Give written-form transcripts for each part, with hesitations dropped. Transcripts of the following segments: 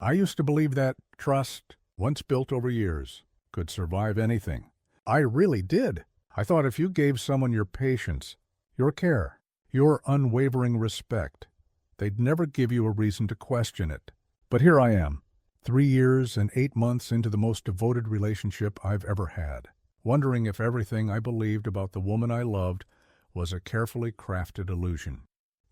I used to believe that trust, once built over years, could survive anything. I really did. I thought if you gave someone your patience, your care, your unwavering respect, they'd never give you a reason to question it. But here I am, 3 years and 8 months into the most devoted relationship I've ever had, wondering if everything I believed about the woman I loved was a carefully crafted illusion.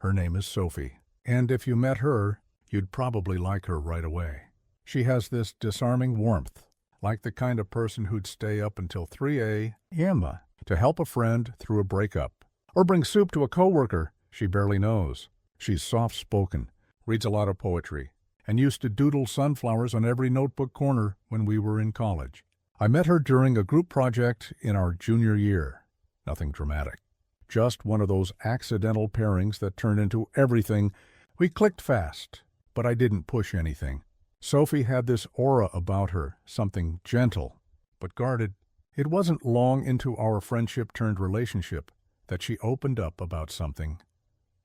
Her name is Sophie, and if you met her, you'd probably like her right away. She has this disarming warmth, like the kind of person who'd stay up until 3 a.m. to help a friend through a breakup, or bring soup to a coworker she barely knows. She's soft-spoken, reads a lot of poetry, and used to doodle sunflowers on every notebook corner when we were in college. I met her during a group project in our junior year. Nothing dramatic. Just one of those accidental pairings that turned into everything. We clicked fast, but I didn't push anything. Sophie had this aura about her, something gentle, but guarded. It wasn't long into our friendship-turned-relationship that she opened up about something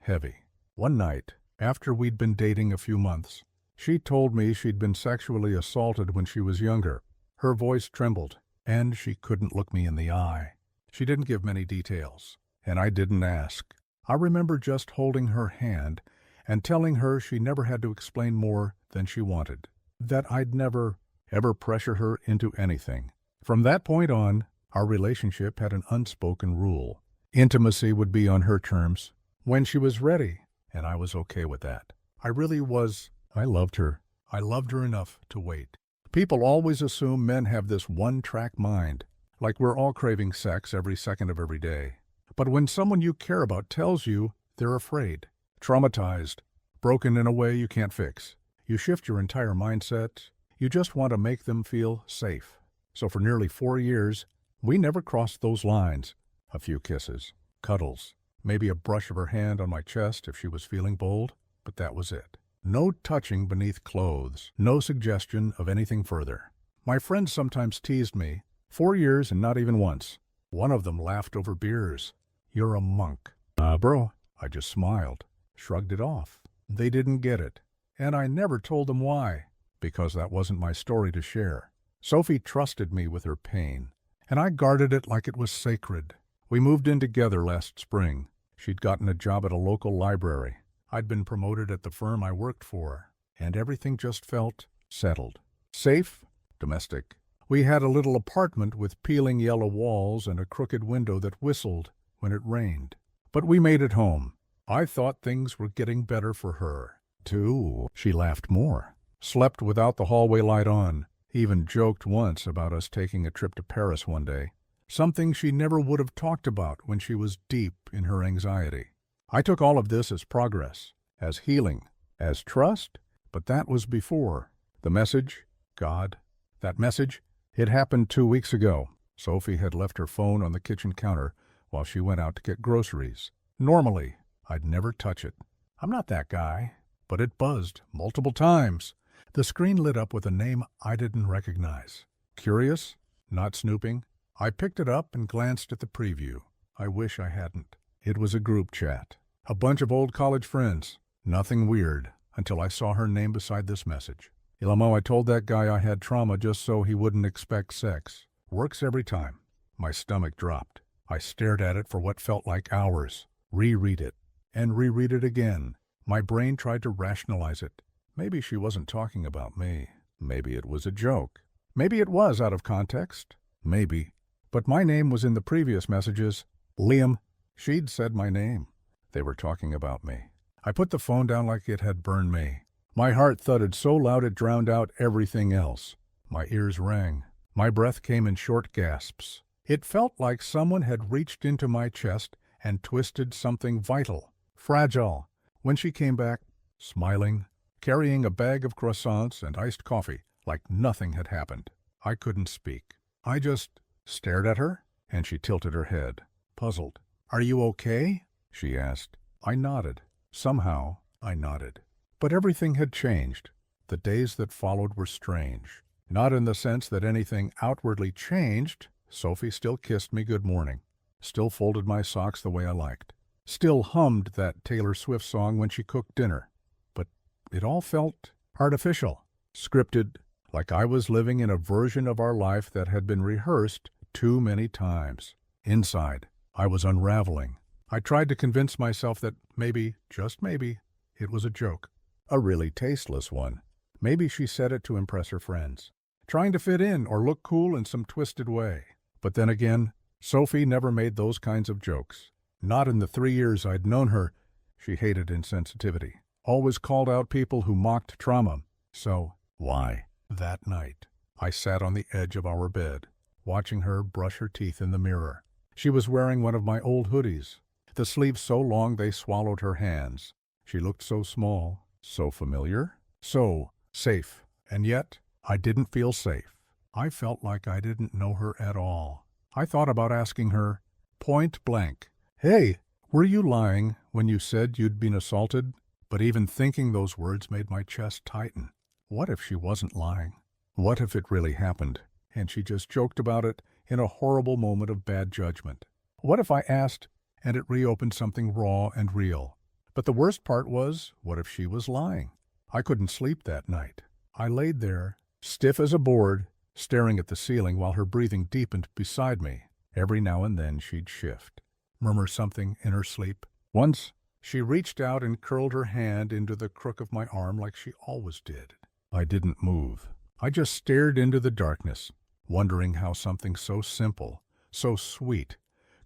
heavy. One night, after we'd been dating a few months, she told me she'd been sexually assaulted when she was younger. Her voice trembled, and she couldn't look me in the eye. She didn't give many details, and I didn't ask. I remember just holding her hand and telling her she never had to explain more than she wanted, that I'd never, ever pressure her into anything. From that point on, our relationship had an unspoken rule. Intimacy would be on her terms, when she was ready, and I was okay with that. I really was. I loved her. I loved her enough to wait. People always assume men have this one-track mind, like we're all craving sex every second of every day. But when someone you care about tells you they're afraid, traumatized, broken in a way you can't fix, you shift your entire mindset. You just want to make them feel safe. So for nearly 4 years, we never crossed those lines. A few kisses, cuddles, maybe a brush of her hand on my chest if she was feeling bold, but that was it. No touching beneath clothes, no suggestion of anything further. My friends sometimes teased me. 4 years and not even once. One of them laughed over beers. "You're a monk." Bro. I just smiled, shrugged it off. They didn't get it, and I never told them why, because that wasn't my story to share. Sophie trusted me with her pain, and I guarded it like it was sacred. We moved in together last spring. She'd gotten a job at a local library. I'd been promoted at the firm I worked for, and everything just felt settled. Safe, domestic. We had a little apartment with peeling yellow walls and a crooked window that whistled when it rained. But we made it home. I thought things were getting better for her, too. She laughed more, slept without the hallway light on, even joked once about us taking a trip to Paris one day, something she never would have talked about when she was deep in her anxiety. I took all of this as progress, as healing, as trust, but that was before. The message, God, that message, it happened 2 weeks ago. Sophie had left her phone on the kitchen counter while she went out to get groceries. Normally, I'd never touch it. I'm not that guy, but it buzzed multiple times. The screen lit up with a name I didn't recognize. Curious, not snooping, I picked it up and glanced at the preview. I wish I hadn't. It was a group chat. A bunch of old college friends. Nothing weird until I saw her name beside this message. Ilamo, I told that guy I had trauma just so he wouldn't expect sex. Works every time. My stomach dropped. I stared at it for what felt like hours. Reread it. And reread it again. My brain tried to rationalize it. Maybe she wasn't talking about me. Maybe it was a joke. Maybe it was out of context. Maybe. But my name was in the previous messages. Liam. She'd said my name. They were talking about me. I put the phone down like it had burned me. My heart thudded so loud it drowned out everything else. My ears rang. My breath came in short gasps. It felt like someone had reached into my chest and twisted something vital, fragile. When she came back, smiling, carrying a bag of croissants and iced coffee, like nothing had happened. I couldn't speak. I just stared at her, and she tilted her head, puzzled. "Are you okay?" she asked. I nodded. Somehow, I nodded. But everything had changed. The days that followed were strange. Not in the sense that anything outwardly changed. Sophie still kissed me good morning, still folded my socks the way I liked, still hummed that Taylor Swift song when she cooked dinner. But it all felt artificial. scripted, like I was living in a version of our life that had been rehearsed too many times. Inside, I was unraveling. I tried to convince myself that maybe, just maybe, it was a joke. A really tasteless one. Maybe she said it to impress her friends, trying to fit in or look cool in some twisted way. But then again, Sophie never made those kinds of jokes. Not in the 3 years I'd known her. She hated insensitivity. Always called out people who mocked trauma. So, why? That night, I sat on the edge of our bed, watching her brush her teeth in the mirror. She was wearing one of my old hoodies, the sleeves so long they swallowed her hands. She looked so small, so familiar, so safe. And yet, I didn't feel safe. I felt like I didn't know her at all. I thought about asking her, point blank, "Hey, were you lying when you said you'd been assaulted?" But even thinking those words made my chest tighten. What if she wasn't lying? What if it really happened, and she just joked about it in a horrible moment of bad judgment? What if I asked, and it reopened something raw and real? But the worst part was, what if she was lying? I couldn't sleep that night. I laid there, stiff as a board, staring at the ceiling while her breathing deepened beside me. Every now and then she'd shift, murmur something in her sleep. Once, she reached out and curled her hand into the crook of my arm like she always did. I didn't move. I just stared into the darkness, wondering how something so simple, so sweet,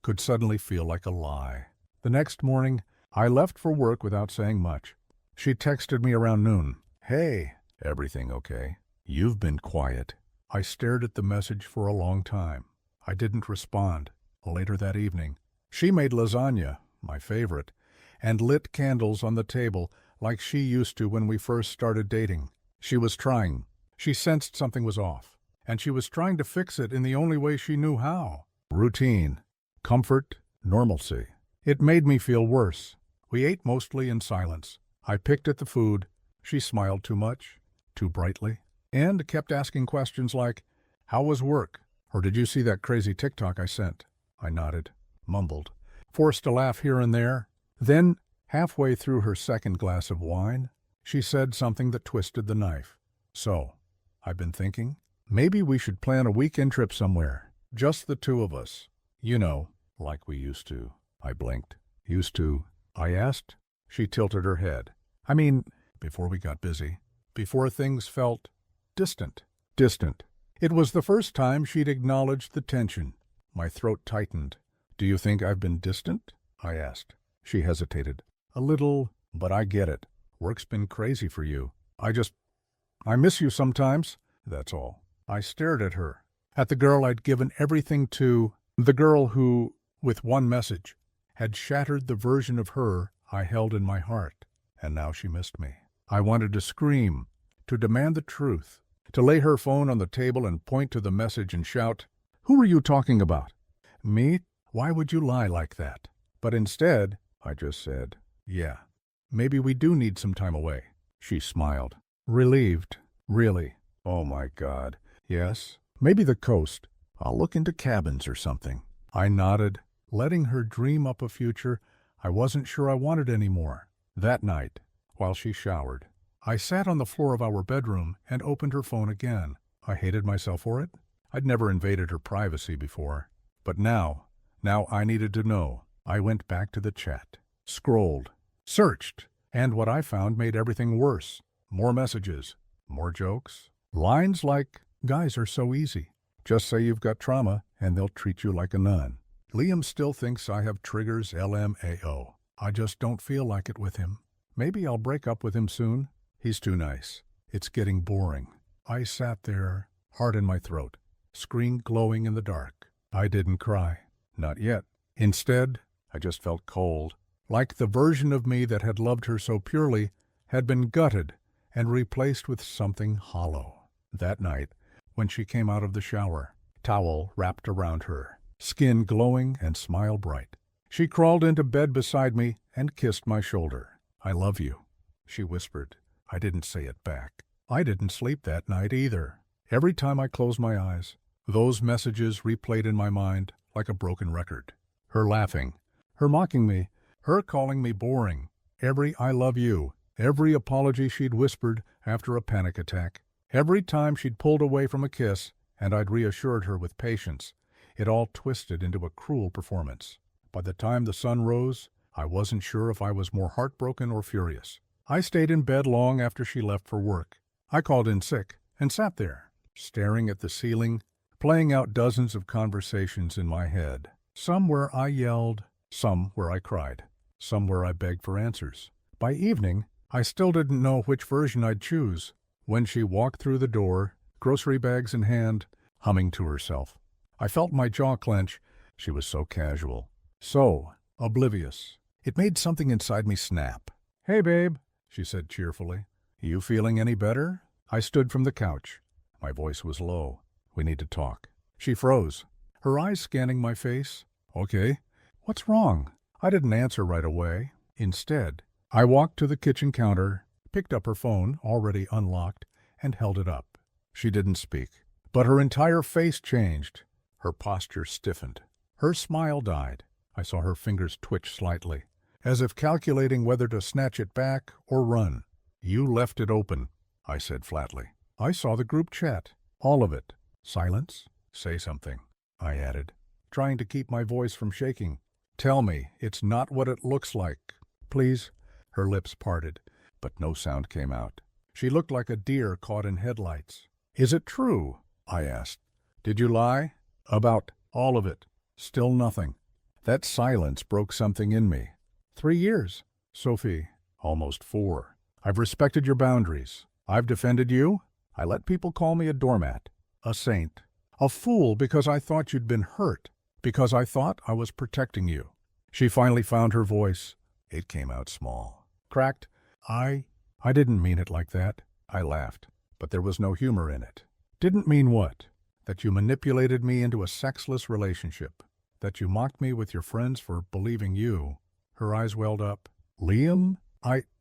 could suddenly feel like a lie. The next morning, I left for work without saying much. She texted me around noon. "Hey, everything okay? You've been quiet." I stared at the message for a long time. I didn't respond. Later that evening, she made lasagna, my favorite, and lit candles on the table like she used to when we first started dating. She was trying. She sensed something was off, and she was trying to fix it in the only way she knew how. Routine, comfort, normalcy. It made me feel worse. We ate mostly in silence. I picked at the food. She smiled too much, too brightly, and kept asking questions like, "How was work?" Or "Did you see that crazy TikTok I sent?" I nodded, mumbled, forced a laugh here and there. Then, halfway through her second glass of wine, she said something that twisted the knife. "So, I've been thinking, maybe we should plan a weekend trip somewhere. Just the two of us. You know, like we used to." I blinked. "Used to?" I asked. She tilted her head. "I mean, before we got busy. Before things felt distant." Distant. It was the first time she'd acknowledged the tension. My throat tightened. "Do you think I've been distant?" I asked. She hesitated. "A little, but I get it. Work's been crazy for you. I miss you sometimes, that's all." I stared at her, at the girl I'd given everything to, the girl who, with one message, had shattered the version of her I held in my heart. And now she missed me. I wanted to scream, to demand the truth, to lay her phone on the table and point to the message and shout, "Who are you talking about?" "Me? Why would you lie like that?" But instead, I just said, "Yeah, maybe we do need some time away." She smiled, relieved. "Really? Oh my God. Yes, maybe the coast. I'll look into cabins or something." I nodded, letting her dream up a future I wasn't sure I wanted anymore. That night, while she showered, I sat on the floor of our bedroom and opened her phone again. I hated myself for it. I'd never invaded her privacy before. But now I needed to know. I went back to the chat, scrolled, searched, and what I found made everything worse. More messages, more jokes. Lines like, "Guys are so easy. Just say you've got trauma and they'll treat you like a nun." "Liam still thinks I have triggers, LMAO. I just don't feel like it with him. Maybe I'll break up with him soon. He's too nice. It's getting boring." I sat there, heart in my throat, screen glowing in the dark. I didn't cry. Not yet. Instead, I just felt cold, like the version of me that had loved her so purely had been gutted and replaced with something hollow. That night, when she came out of the shower, towel wrapped around her, skin glowing and smile bright, she crawled into bed beside me and kissed my shoulder. "I love you," she whispered. I didn't say it back. I didn't sleep that night either. Every time I closed my eyes, those messages replayed in my mind like a broken record. Her laughing, her mocking me, her calling me boring, every "I love you," every apology she'd whispered after a panic attack. Every time she'd pulled away from a kiss, and I'd reassured her with patience, it all twisted into a cruel performance. By the time the sun rose, I wasn't sure if I was more heartbroken or furious. I stayed in bed long after she left for work. I called in sick and sat there, staring at the ceiling, playing out dozens of conversations in my head. Some where I yelled, some where I cried, some where I begged for answers. By evening, I still didn't know which version I'd choose. When she walked through the door, grocery bags in hand, humming to herself, I felt my jaw clench. She was so casual, so oblivious. It made something inside me snap. "Hey, babe," she said cheerfully. "You feeling any better?" I stood from the couch. My voice was low. "We need to talk." She froze, her eyes scanning my face. "Okay. What's wrong?" I didn't answer right away. Instead, I walked to the kitchen counter, picked up her phone, already unlocked, and held it up. She didn't speak, but her entire face changed. Her posture stiffened. Her smile died. I saw her fingers twitch slightly, as if calculating whether to snatch it back or run. "You left it open," I said flatly. "I saw the group chat. All of it." "Silence? Say something," I added, trying to keep my voice from shaking. "Tell me it's not what it looks like. Please." Her lips parted, but no sound came out. She looked like a deer caught in headlights. "Is it true?" I asked. "Did you lie?" "About all of it." Still nothing. That silence broke something in me. 3 years, Sophie. Almost 4. I've respected your boundaries. I've defended you. I let people call me a doormat, a saint, a fool because I thought you'd been hurt, because I thought I was protecting you. She finally found her voice. It came out small, cracked. I didn't mean it like that." I laughed, but there was no humor in it. "Didn't mean what? That you manipulated me into a sexless relationship. That you mocked me with your friends for believing you." Her eyes welled up. "Liam?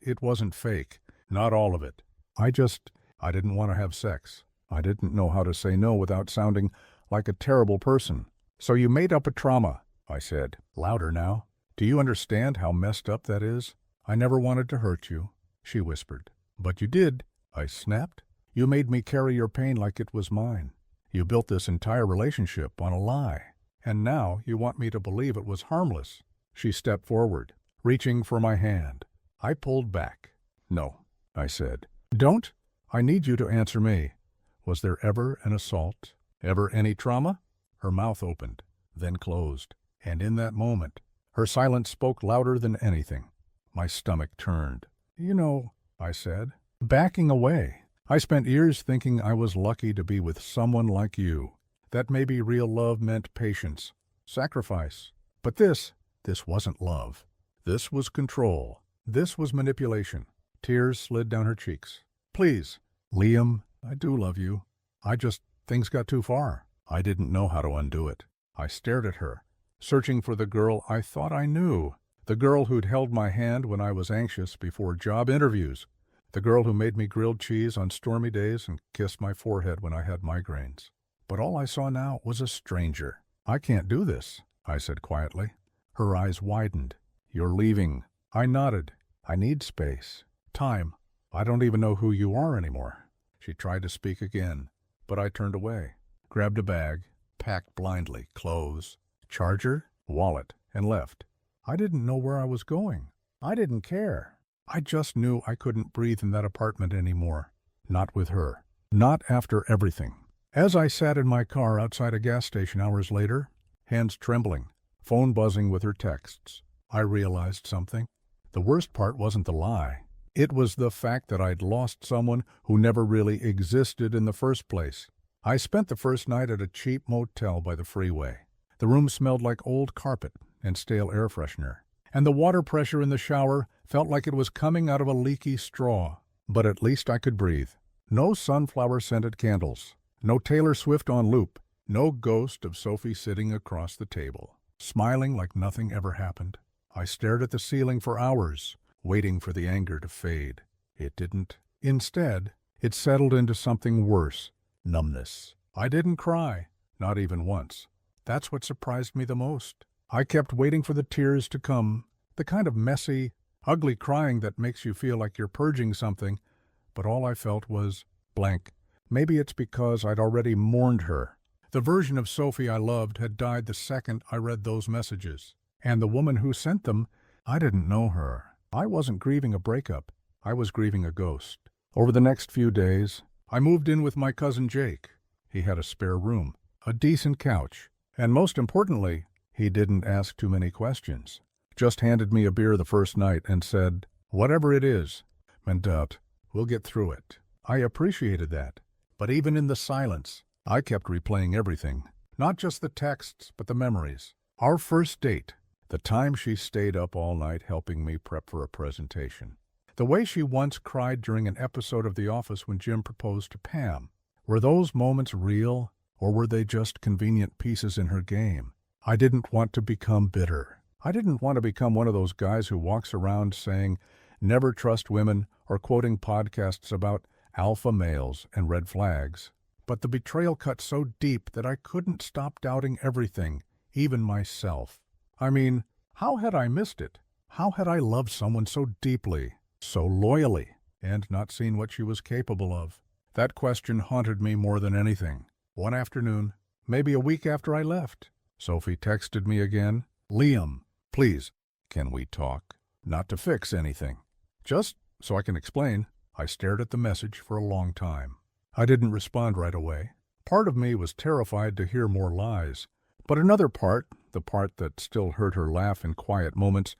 It wasn't fake. Not all of it. I didn't want to have sex. I didn't know how to say no without sounding like a terrible person. So you made up a trauma," I said, louder now. "Do you understand how messed up that is? I never wanted to hurt you," she whispered. "But you did," I snapped. "You made me carry your pain like it was mine. You built this entire relationship on a lie. And now you want me to believe it was harmless." She stepped forward, reaching for my hand. I pulled back. "No," I said. "Don't. I need you to answer me. Was there ever an assault? Ever any trauma?" Her mouth opened, then closed. And in that moment, her silence spoke louder than anything. My stomach turned. "You know," I said, backing away, "I spent years thinking I was lucky to be with someone like you. That maybe real love meant patience, sacrifice. But this wasn't love. This was control. This was manipulation." Tears slid down her cheeks. "Please, Liam, I do love you. Things got too far. I didn't know how to undo it." I stared at her, searching for the girl I thought I knew. The girl who'd held my hand when I was anxious before job interviews. The girl who made me grilled cheese on stormy days and kissed my forehead when I had migraines. But all I saw now was a stranger. "I can't do this," I said quietly. Her eyes widened. "You're leaving." I nodded. "I need space. Time. I don't even know who you are anymore." She tried to speak again, but I turned away, grabbed a bag, packed blindly, clothes, charger, wallet, and left. I didn't know where I was going. I didn't care. I just knew I couldn't breathe in that apartment anymore. Not with her. Not after everything. As I sat in my car outside a gas station hours later, hands trembling, phone buzzing with her texts, I realized something. The worst part wasn't the lie. It was the fact that I'd lost someone who never really existed in the first place. I spent the first night at a cheap motel by the freeway. The room smelled like old carpet and stale air freshener, and the water pressure in the shower felt like it was coming out of a leaky straw. But at least I could breathe. No sunflower-scented candles. No Taylor Swift on loop. No ghost of Sophie sitting across the table, smiling like nothing ever happened. I stared at the ceiling for hours, waiting for the anger to fade. It didn't. Instead, it settled into something worse. Numbness. I didn't cry. Not even once. That's what surprised me the most. I kept waiting for the tears to come, the kind of messy, ugly crying that makes you feel like you're purging something, but all I felt was blank. Maybe it's because I'd already mourned her. The version of Sophie I loved had died the second I read those messages. And the woman who sent them, I didn't know her. I wasn't grieving a breakup. I was grieving a ghost. Over the next few days, I moved in with my cousin Jake. He had a spare room, a decent couch, and most importantly, he didn't ask too many questions. Just handed me a beer the first night and said, "Whatever it is, Mendat, we'll get through it." I appreciated that. But even in the silence, I kept replaying everything. Not just the texts, but the memories. Our first date. The time she stayed up all night helping me prep for a presentation. The way she once cried during an episode of The Office when Jim proposed to Pam. Were those moments real, or were they just convenient pieces in her game? I didn't want to become bitter. I didn't want to become one of those guys who walks around saying, "Never trust women," or quoting podcasts about alpha males and red flags. But the betrayal cut so deep that I couldn't stop doubting everything, even myself. I mean, how had I missed it? How had I loved someone so deeply, so loyally, and not seen what she was capable of? That question haunted me more than anything. One afternoon, maybe a week after I left, Sophie texted me again. "Liam, please, can we talk? Not to fix anything. Just so I can explain." I stared at the message for a long time. I didn't respond right away. Part of me was terrified to hear more lies. But another part, the part that still heard her laugh in quiet moments,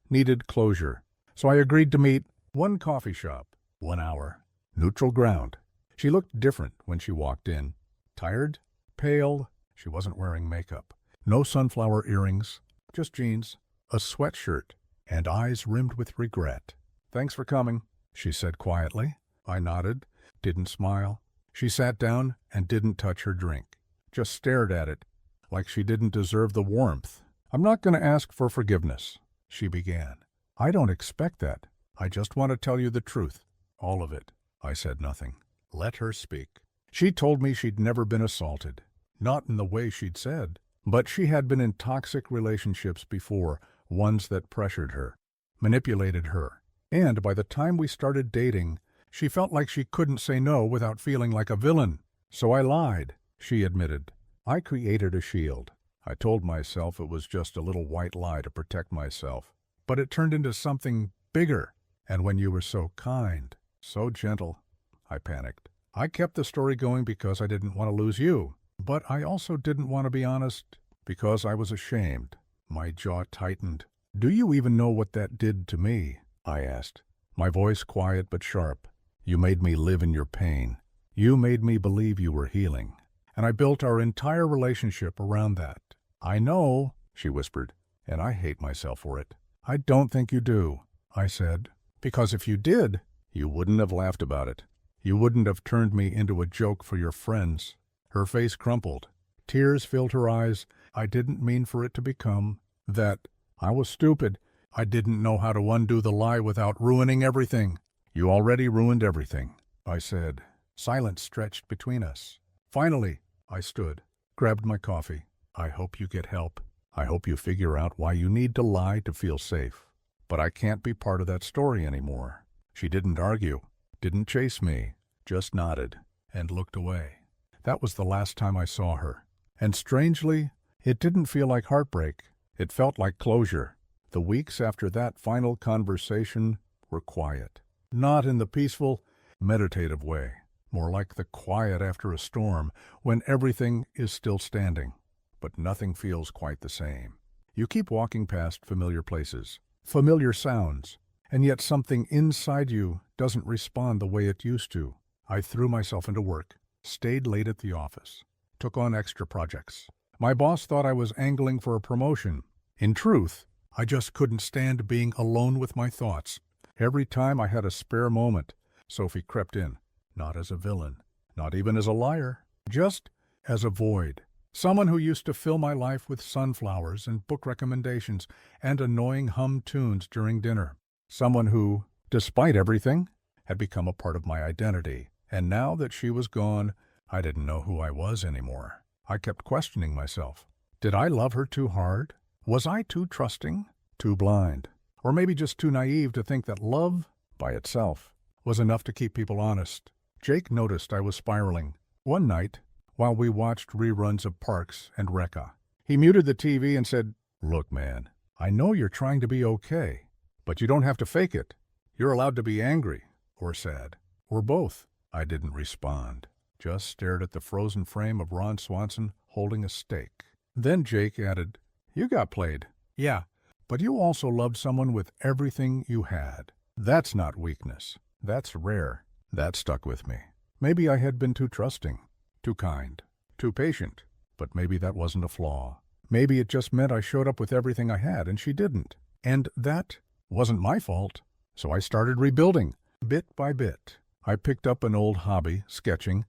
needed closure. So I agreed to meet. One coffee shop, 1 hour. Neutral ground. She looked different when she walked in. Tired, pale, she wasn't wearing makeup. No sunflower earrings, just jeans, a sweatshirt, and eyes rimmed with regret. "Thanks for coming," she said quietly. I nodded, didn't smile. She sat down and didn't touch her drink, just stared at it, like she didn't deserve the warmth. "I'm not going to ask for forgiveness," she began. "I don't expect that. I just want to tell you the truth. All of it." I said nothing. Let her speak. She told me she'd never been assaulted. Not in the way she'd said. But she had been in toxic relationships before, ones that pressured her, manipulated her. And by the time we started dating, she felt like she couldn't say no without feeling like a villain. "So I lied," she admitted. "I created a shield. I told myself it was just a little white lie to protect myself. But it turned into something bigger. And when you were so kind, so gentle," I panicked. "I kept the story going because I didn't want to lose you. But I also didn't want to be honest because I was ashamed." My jaw tightened. "Do you even know what that did to me?" I asked, my voice quiet but sharp. "You made me live in your pain. You made me believe you were healing. And I built our entire relationship around that." "I know," she whispered, "and I hate myself for it." "I don't think you do," I said, "because if you did, you wouldn't have laughed about it. You wouldn't have turned me into a joke for your friends." Her face crumpled. Tears filled her eyes. "I didn't mean for it to become that. I was stupid. I didn't know how to undo the lie without ruining everything." "You already ruined everything," I said. Silence stretched between us. Finally, I stood, grabbed my coffee. "I hope you get help. I hope you figure out why you need to lie to feel safe. But I can't be part of that story anymore." She didn't argue, didn't chase me, just nodded and looked away. That was the last time I saw her. And strangely, it didn't feel like heartbreak. It felt like closure. The weeks after that final conversation were quiet. Not in the peaceful, meditative way. More like the quiet after a storm, when everything is still standing, but nothing feels quite the same. You keep walking past familiar places, familiar sounds, and yet something inside you doesn't respond the way it used to. I threw myself into work, stayed late at the office, took on extra projects. My boss thought I was angling for a promotion. In truth, I just couldn't stand being alone with my thoughts. Every time I had a spare moment, Sophie crept in. Not as a villain, not even as a liar, just as a void. Someone who used to fill my life with sunflowers and book recommendations and annoying hum tunes during dinner. Someone who, despite everything, had become a part of my identity. And now that she was gone, I didn't know who I was anymore. I kept questioning myself. Did I love her too hard? Was I too trusting? Too blind? Or maybe just too naive to think that love, by itself, was enough to keep people honest? Jake noticed I was spiraling. One night, while we watched reruns of Parks and Recca, he muted the TV and said, "Look, man, I know you're trying to be okay, but you don't have to fake it. You're allowed to be angry, or sad, or both." I didn't respond, just stared at the frozen frame of Ron Swanson holding a steak. Then Jake added, "You got played. Yeah, but you also loved someone with everything you had. That's not weakness. That's rare." That stuck with me. Maybe I had been too trusting, too kind, too patient, but maybe that wasn't a flaw. Maybe it just meant I showed up with everything I had and she didn't. And that wasn't my fault. So I started rebuilding, bit by bit. I picked up an old hobby, sketching,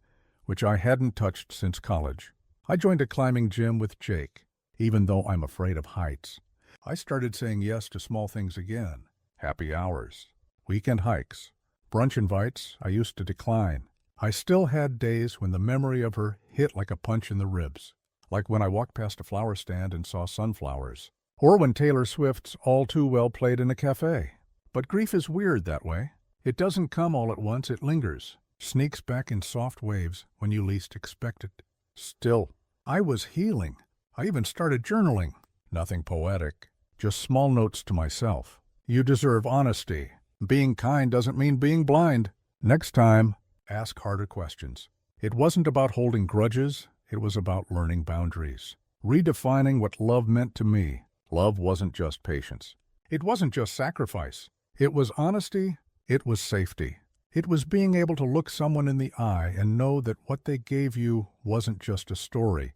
which I hadn't touched since college. I joined a climbing gym with Jake, even though I'm afraid of heights. I started saying yes to small things again. Happy hours, weekend hikes, brunch invites I used to decline. I still had days when the memory of her hit like a punch in the ribs, like when I walked past a flower stand and saw sunflowers, or when Taylor Swift's All Too Well played in a cafe. But grief is weird that way. It doesn't come all at once, it lingers, sneaks back in soft waves when you least expect it. Still, I was healing. I even started journaling. Nothing poetic, just small notes to myself. You deserve honesty. Being kind doesn't mean being blind. Next time, ask harder questions. It wasn't about holding grudges, it was about learning boundaries. Redefining what love meant to me. Love wasn't just patience. It wasn't just sacrifice. It was honesty. It was safety. It was being able to look someone in the eye and know that what they gave you wasn't just a story.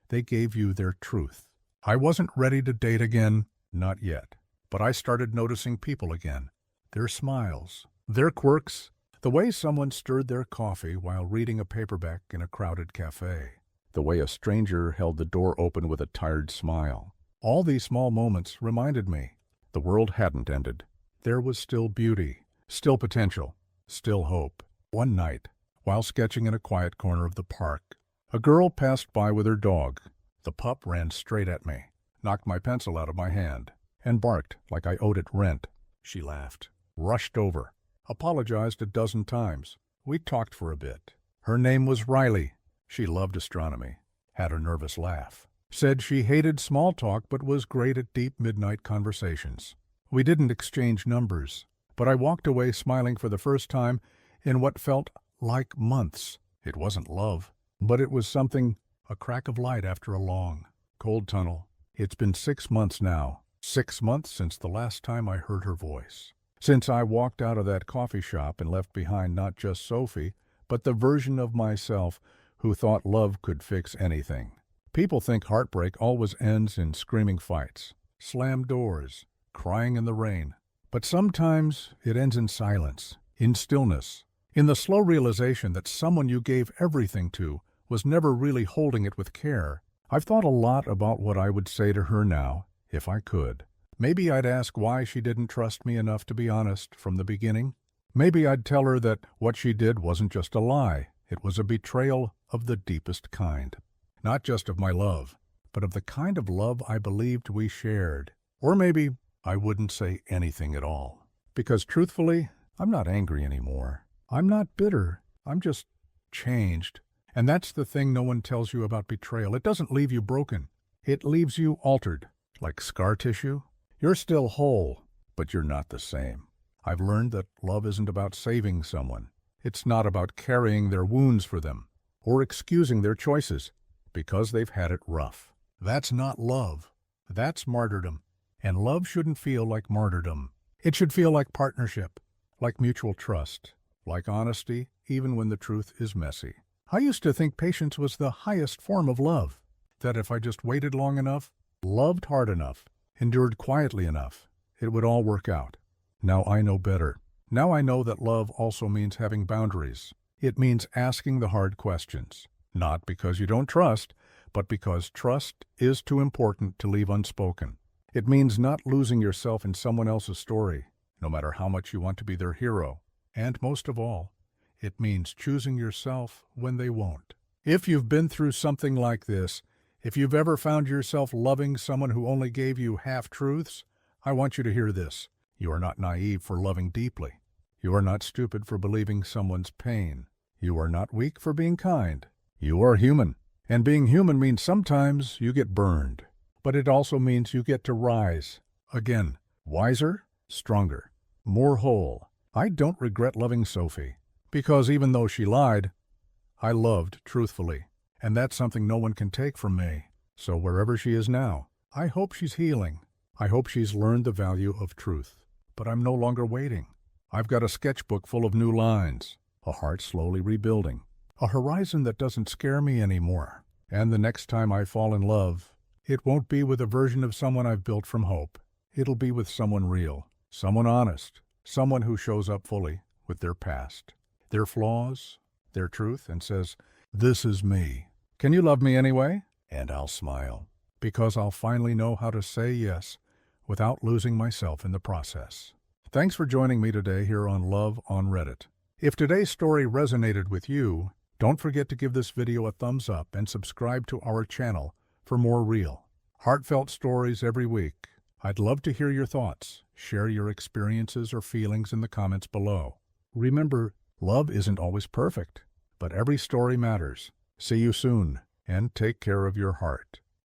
They gave you their truth. I wasn't ready to date again, not yet. But I started noticing people again. Their smiles, their quirks, the way someone stirred their coffee while reading a paperback in a crowded cafe, the way a stranger held the door open with a tired smile. All these small moments reminded me the world hadn't ended. There was still beauty. Still potential, still hope. One night, while sketching in a quiet corner of the park, a girl passed by with her dog. The pup ran straight at me, knocked my pencil out of my hand, and barked like I owed it rent. She laughed, rushed over, apologized a dozen times. We talked for a bit. Her name was Riley. She loved astronomy, had a nervous laugh, said she hated small talk but was great at deep midnight conversations. We didn't exchange numbers, but I walked away smiling for the first time in what felt like months. It wasn't love, but it was something, a crack of light after a long, cold tunnel. It's been 6 months now. 6 months since the last time I heard her voice. Since I walked out of that coffee shop and left behind not just Sophie, but the version of myself who thought love could fix anything. People think heartbreak always ends in screaming fights, slammed doors, crying in the rain. But sometimes it ends in silence, in stillness, in the slow realization that someone you gave everything to was never really holding it with care. I've thought a lot about what I would say to her now, if I could. Maybe I'd ask why she didn't trust me enough to be honest from the beginning. Maybe I'd tell her that what she did wasn't just a lie. It was a betrayal of the deepest kind. Not just of my love, but of the kind of love I believed we shared. Or maybe I wouldn't say anything at all. Because truthfully, I'm not angry anymore. I'm not bitter. I'm just changed. And that's the thing no one tells you about betrayal. It doesn't leave you broken. It leaves you altered. Like scar tissue. You're still whole, but you're not the same. I've learned that love isn't about saving someone. It's not about carrying their wounds for them, or excusing their choices, because they've had it rough. That's not love. That's martyrdom. And love shouldn't feel like martyrdom. It should feel like partnership, like mutual trust, like honesty, even when the truth is messy. I used to think patience was the highest form of love, that if I just waited long enough, loved hard enough, endured quietly enough, it would all work out. Now I know better. Now I know that love also means having boundaries. It means asking the hard questions, not because you don't trust, but because trust is too important to leave unspoken. It means not losing yourself in someone else's story, no matter how much you want to be their hero. And most of all, it means choosing yourself when they won't. If you've been through something like this, if you've ever found yourself loving someone who only gave you half-truths, I want you to hear this. You are not naive for loving deeply. You are not stupid for believing someone's pain. You are not weak for being kind. You are human. And being human means sometimes you get burned. But it also means you get to rise. Again, wiser, stronger, more whole. I don't regret loving Sophie. Because even though she lied, I loved truthfully. And that's something no one can take from me. So wherever she is now, I hope she's healing. I hope she's learned the value of truth. But I'm no longer waiting. I've got a sketchbook full of new lines, a heart slowly rebuilding, a horizon that doesn't scare me anymore. And the next time I fall in love, it won't be with a version of someone I've built from hope. It'll be with someone real, someone honest, someone who shows up fully with their past, their flaws, their truth, and says, "This is me. Can you love me anyway?" And I'll smile, because I'll finally know how to say yes without losing myself in the process. Thanks for joining me today here on Love on Reddit. If today's story resonated with you, don't forget to give this video a thumbs up and subscribe to our channel for more real, heartfelt stories every week. I'd love to hear your thoughts. Share your experiences or feelings in the comments below. Remember, love isn't always perfect, but every story matters. See you soon, and take care of your heart.